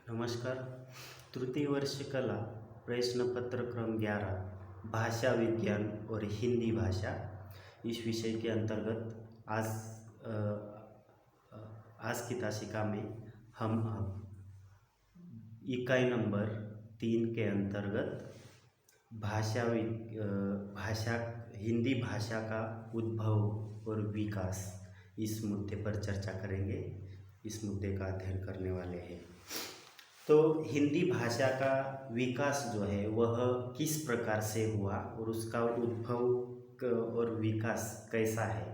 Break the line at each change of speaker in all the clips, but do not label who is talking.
नमस्कार। तृतीय वर्ष कला प्रश्न पत्र क्रम 11 भाषा विज्ञान और हिंदी भाषा, इस विषय के अंतर्गत अ, आज की तासिका में हम इकाई नंबर 3 के अंतर्गत भाषा हिंदी भाषा का उद्भव और विकास, इस मुद्दे पर चर्चा करेंगे। इस मुद्दे का अध्ययन करने वाले हैं। तो हिंदी भाषा का विकास जो है वह किस प्रकार से हुआ और उसका उद्भव और विकास कैसा है,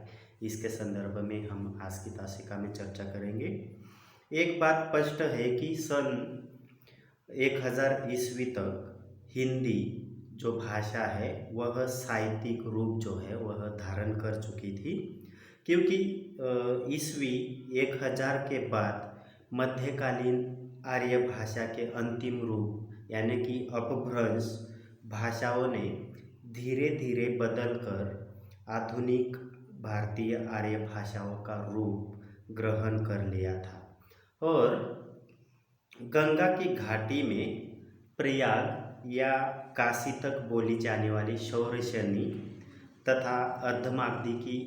इसके संदर्भ में हम आज की तासिका में चर्चा करेंगे। एक बात स्पष्ट है कि सन 1000 ईस्वी तक हिंदी जो भाषा है वह साहित्यिक रूप जो है वह धारण कर चुकी थी, क्योंकि ईस्वी 1000 के बाद मध्यकालीन आर्य भाषा के अंतिम रूप यानी कि अपभ्रंश भाषाओं ने धीरे धीरे बदलकर आधुनिक भारतीय आर्य भाषाओं का रूप ग्रहण कर लिया था और गंगा की घाटी में प्रयाग या काशी तक बोली जाने वाली शौरसेनी तथा अर्धमागधी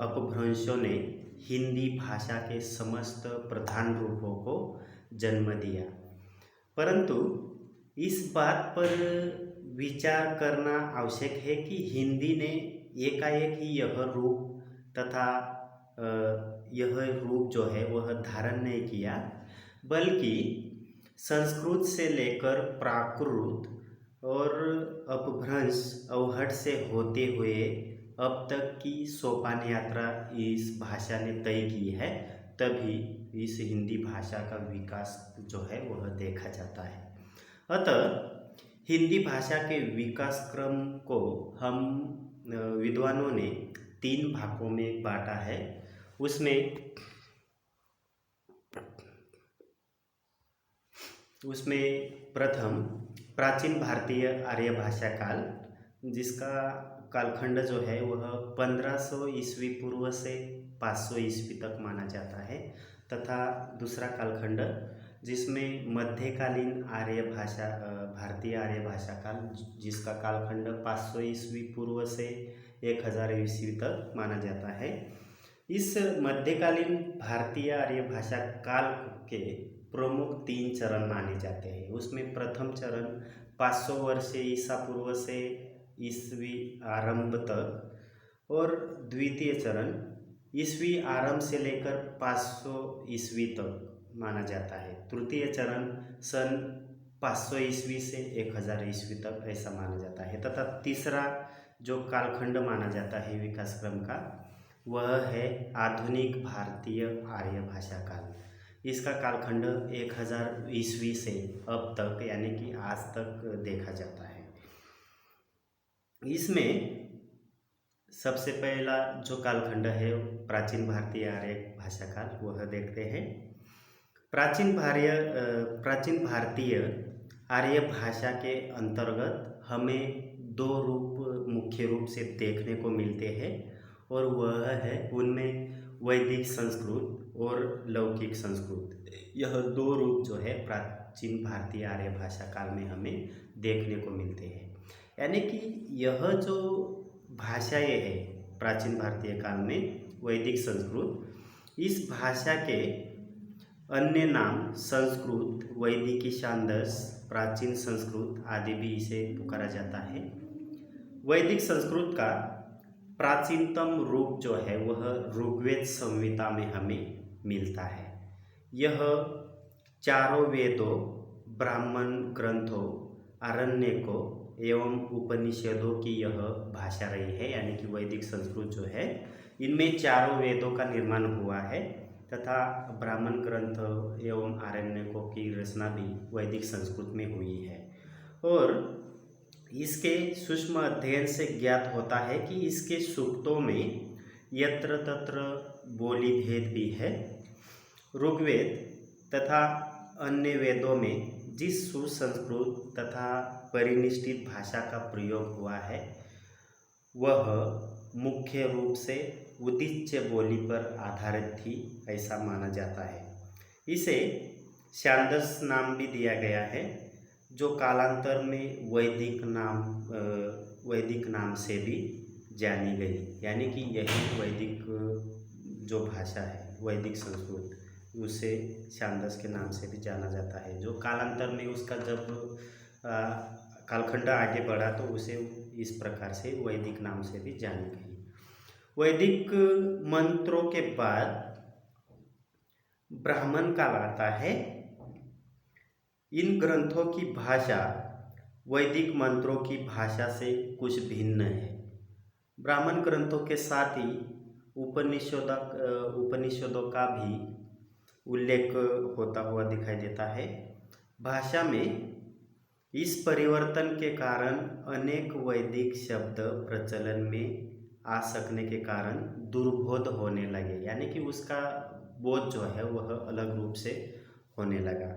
अपभ्रंशों ने हिंदी भाषा के समस्त प्रधान रूपों को जन्म दिया। परंतु इस बात पर विचार करना आवश्यक है कि हिंदी ने एकाएक ही यह रूप तथा यह रूप जो है वह धारण नहीं किया, बल्कि संस्कृत से लेकर प्राकृत और अपभ्रंश अवहट से होते हुए अब तक की सोपान यात्रा इस भाषा ने तय की है, तभी इस हिंदी भाषा का विकास जो है वह देखा जाता है। अतः हिंदी भाषा के विकास क्रम को हम विद्वानों ने 3 भागों में बांटा है। उसमें प्रथम प्राचीन भारतीय आर्य भाषा काल, जिसका कालखंड जो है वह 1500 ईस्वी पूर्व से 500 ईस्वी तक माना जाता है, तथा दूसरा कालखंड जिसमें मध्यकालीन भारतीय आर्य भाषा काल, जिसका कालखंड 500 ईस्वी पूर्व से 1000 ईस्वी तक माना जाता है। इस मध्यकालीन भारतीय आर्य भाषा काल के प्रमुख 3 चरण माने जाते हैं। उसमें प्रथम चरण 500 वर्ष ईसा पूर्व से ईस्वी आरंभ तक और द्वितीय चरण ईस्वी आरंभ से लेकर 500 ईस्वी तक माना जाता है। तृतीय चरण सन 500 ईस्वी से 1000 ईस्वी तक ऐसा माना जाता है, तथा तीसरा जो कालखंड माना जाता है विकास क्रम का वह है आधुनिक भारतीय आर्य भाषा काल। इसका कालखंड 1000 ईस्वी से अब तक यानी कि आज तक देखा जाता है। इसमें सबसे पहला जो कालखंड है प्राचीन भारतीय आर्य भाषा काल, वह देखते हैं। प्राचीन भारतीय आर्य भाषा के अंतर्गत हमें 2 रूप मुख्य रूप से देखने को मिलते हैं, और वह है उनमें वैदिक संस्कृत और लौकिक संस्कृत। यह 2 रूप जो है प्राचीन भारतीय आर्य भाषा काल में हमें देखने को मिलते हैं। यानी कि यह जो भाषाएं हैं प्राचीन भारतीय काल में वैदिक संस्कृत, इस भाषा के अन्य नाम संस्कृत, वैदिकी छांदस, प्राचीन संस्कृत आदि भी इसे पुकारा जाता है। वैदिक संस्कृत का प्राचीनतम रूप जो है वह ऋग्वेद संहिता में हमें मिलता है। यह चारों वेदों, ब्राह्मण ग्रंथों, आरण्यकों एवं उपनिषदों की यह भाषा रही है। यानी कि वैदिक संस्कृत जो है इनमें चारों वेदों का निर्माण हुआ है, तथा ब्राह्मण ग्रंथ एवं आरण्यकों की रचना भी वैदिक संस्कृत में हुई है। और इसके सूक्ष्म अध्ययन से ज्ञात होता है कि इसके सूक्तों में यत्र तत्र बोली भेद भी है। ऋग्वेद तथा अन्य वेदों में जिस सुसंस्कृत तथा परिनिष्ठित भाषा का प्रयोग हुआ है वह मुख्य रूप से उदिच्य बोली पर आधारित थी, ऐसा माना जाता है। इसे छांदस नाम भी दिया गया है, जो कालांतर में वैदिक नाम से भी जानी गई। यानी कि यही वैदिक जो भाषा है, वैदिक संस्कृत, उसे छांदस के नाम से भी जाना जाता है। जो कालांतर में उसका जब कालखंड आगे बढ़ा तो उसे इस प्रकार से वैदिक नाम से भी जानी गई। वैदिक मंत्रों के बाद ब्राह्मण काल आता है। इन ग्रंथों की भाषा वैदिक मंत्रों की भाषा से कुछ भिन्न है। ब्राह्मण ग्रंथों के साथ ही उपनिषदों का भी उल्लेख होता हुआ दिखाई देता है। भाषा में इस परिवर्तन के कारण अनेक वैदिक शब्द प्रचलन में आ सकने के कारण दुर्बोध होने लगे, यानी कि उसका बोध जो है वह अलग रूप से होने लगा।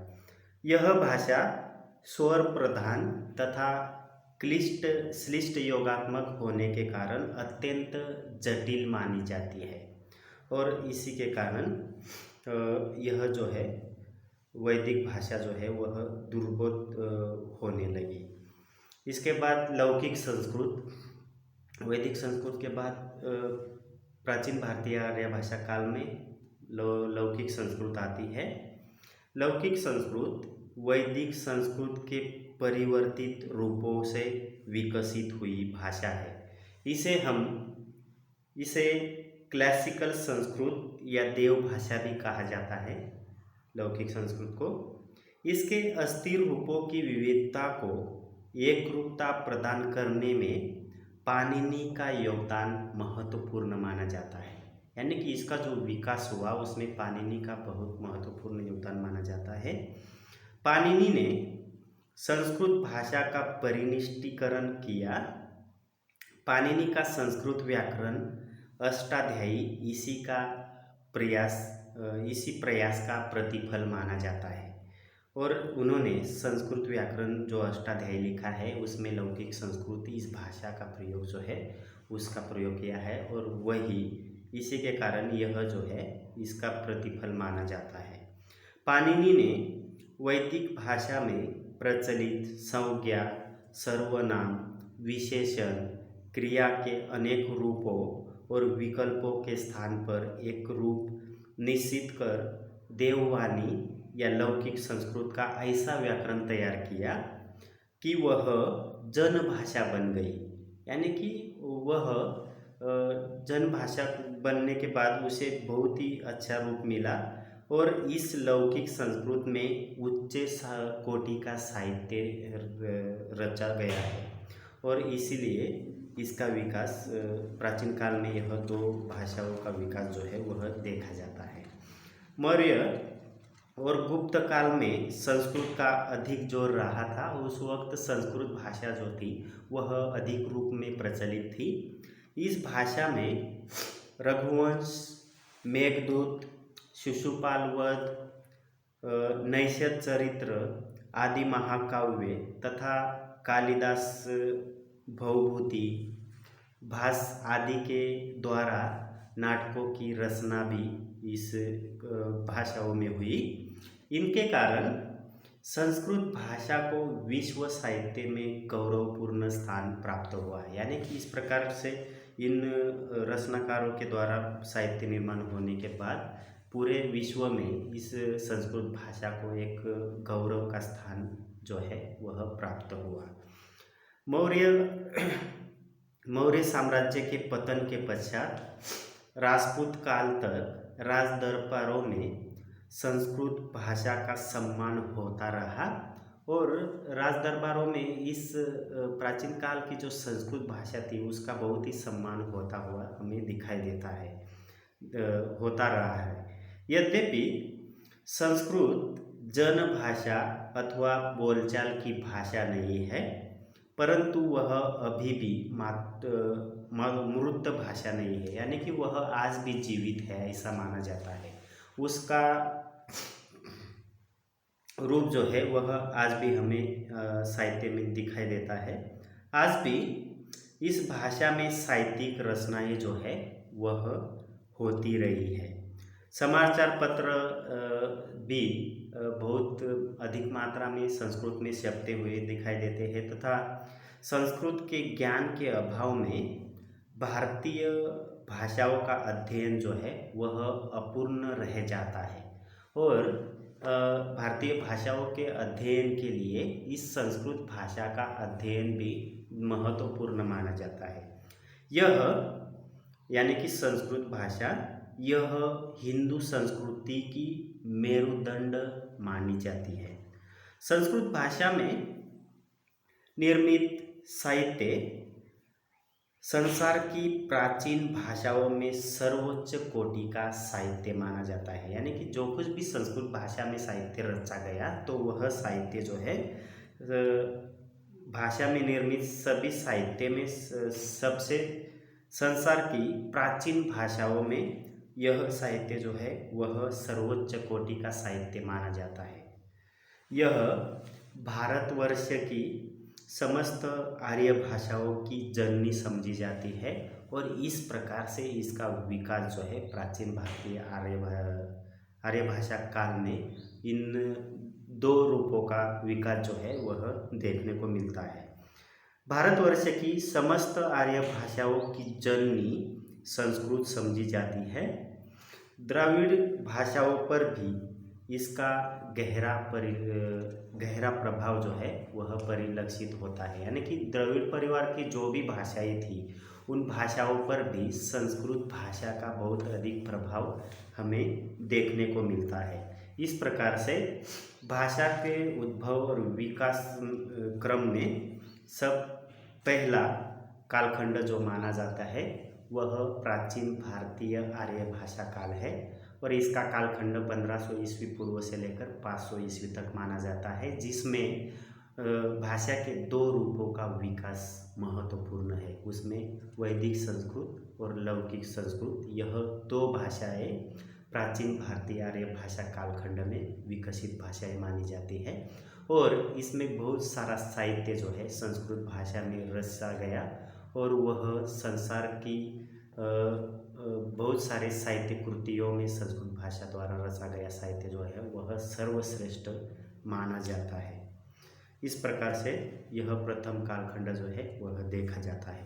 यह भाषा स्वर प्रधान तथा श्लिष्ट योगात्मक होने के कारण अत्यंत जटिल मानी जाती है, और इसी के कारण यह जो है वैदिक भाषा जो है वह दुर्बोध होने लगी। इसके बाद लौकिक संस्कृत। वैदिक संस्कृत के बाद प्राचीन भारतीय आर्य भाषा काल में लौकिक संस्कृत आती है। लौकिक संस्कृत वैदिक संस्कृत के परिवर्तित रूपों से विकसित हुई भाषा है। इसे क्लासिकल संस्कृत या देव भाषा भी कहा जाता है, लौकिक संस्कृत को। इसके अस्थिर रूपों की विविधता को एक रूपता प्रदान करने में पाणिनि का योगदान महत्वपूर्ण माना जाता है। यानी कि इसका जो विकास हुआ उसमें पाणिनि का बहुत महत्वपूर्ण योगदान माना जाता है। पाणिनि ने संस्कृत भाषा का परिनिष्ठीकरण किया। पाणिनि का संस्कृत व्याकरण अष्टाध्यायी इसी प्रयास का प्रतिफल माना जाता है, और उन्होंने संस्कृत व्याकरण जो अष्टाध्यायी लिखा है उसमें लौकिक संस्कृति इस भाषा का प्रयोग जो है उसका प्रयोग किया है, और वही इसी के कारण यह जो है इसका प्रतिफल माना जाता है। पाणिनि ने वैदिक भाषा में प्रचलित संज्ञा, सर्वनाम, विशेषण, क्रिया के अनेक रूपों और विकल्पों के स्थान पर एक रूप निश्चित कर देववाणी या लौकिक संस्कृत का ऐसा व्याकरण तैयार किया कि वह जन भाषा बन गई। यानी कि वह जन भाषा बनने के बाद उसे बहुत ही अच्छा रूप मिला, और इस लौकिक संस्कृत में उच्च कोटि का साहित्य रचा गया है, और इसीलिए इसका विकास प्राचीन काल में यह दो भाषाओं का विकास जो है वह देखा जाता है। मौर्य और गुप्त काल में संस्कृत का अधिक जोर रहा था। उस वक्त संस्कृत भाषा जो थी वह अधिक रूप में प्रचलित थी। इस भाषा में रघुवंश, मेघदूत, शिशुपाल वध, नैषध चरित्र आदि महाकाव्य तथा कालिदास भवभूति, भास आदि के द्वारा नाटकों की रचना भी इस भाषाओं में हुई। इनके कारण संस्कृत भाषा को विश्व साहित्य में गौरवपूर्ण स्थान प्राप्त हुआ। यानी कि इस प्रकार से इन रचनाकारों के द्वारा साहित्य निर्माण होने के बाद पूरे विश्व में इस संस्कृत भाषा को एक गौरव का स्थान जो है वह प्राप्त हुआ। मौर्य साम्राज्य के पतन के पश्चात राजपूत काल तक राज दरबारों में संस्कृत भाषा का सम्मान होता रहा, और राज दरबारों में इस प्राचीन काल की जो संस्कृत भाषा थी उसका बहुत ही सम्मान होता हुआ हमें दिखाई देता है, होता रहा है। यद्यपि संस्कृत जन भाषा अथवा बोलचाल की भाषा नहीं है, परंतु वह अभी भी मूर्त भाषा नहीं है। यानी कि वह आज भी जीवित है ऐसा माना जाता है। उसका रूप जो है वह आज भी हमें साहित्य में दिखाई देता है। आज भी इस भाषा में साहित्यिक रचनाएं जो है वह होती रही है। समाचार पत्र भी बहुत अधिक मात्रा में संस्कृत में छपते हुए दिखाई देते हैं तथा संस्कृत के ज्ञान के अभाव में भारतीय भाषाओं का अध्ययन जो है वह अपूर्ण रह जाता है और भारतीय भाषाओं के अध्ययन के लिए इस संस्कृत भाषा का अध्ययन भी महत्वपूर्ण माना जाता है। यह यानी कि संस्कृत भाषा यह हिंदू संस्कृति की मेरुदंड मानी जाती है। संस्कृत भाषा में निर्मित साहित्य संसार की प्राचीन भाषाओं में सर्वोच्च कोटि का साहित्य माना जाता है। यानी कि जो कुछ भी संस्कृत भाषा में साहित्य रचा गया तो वह साहित्य जो है भाषा में निर्मित सभी साहित्य में सबसे संसार की प्राचीन भाषाओं में यह साहित्य जो है वह सर्वोच्च कोटि का साहित्य माना जाता है। यह भारतवर्ष की समस्त आर्य भाषाओं की जननी समझी जाती है और इस प्रकार से इसका विकास जो है प्राचीन भारतीय आर्य भाषा काल में इन दो रूपों का विकास जो है वह देखने को मिलता है। भारतवर्ष की समस्त आर्य भाषाओं की जननी संस्कृत समझी जाती है। द्रविड़ भाषाओं पर भी इसका गहरा प्रभाव जो है वह परिलक्षित होता है। यानी कि द्रविड़ परिवार की जो भी भाषाएं थी उन भाषाओं पर भी संस्कृत भाषा का बहुत अधिक प्रभाव हमें देखने को मिलता है। इस प्रकार से भाषा के उद्भव और विकास क्रम में सब पहला कालखंड जो माना जाता है वह प्राचीन भारतीय आर्य भाषा काल है और इसका कालखंड 1500 ईस्वी पूर्व से लेकर 500 ईस्वी तक माना जाता है, जिसमें भाषा के दो रूपों का विकास महत्वपूर्ण है। उसमें वैदिक संस्कृत और लौकिक संस्कृत, यह दो भाषाएं प्राचीन भारतीय आर्य भाषा कालखंड में विकसित भाषाएं मानी जाती है और इसमें बहुत सारा साहित्य जो है संस्कृत भाषा में रचा गया और वह संसार की बहुत सारे साहित्य कृतियों में संस्कृत भाषा द्वारा रचा गया साहित्य जो है वह सर्वश्रेष्ठ माना जाता है। इस प्रकार से यह प्रथम कालखंड जो है वह देखा जाता है।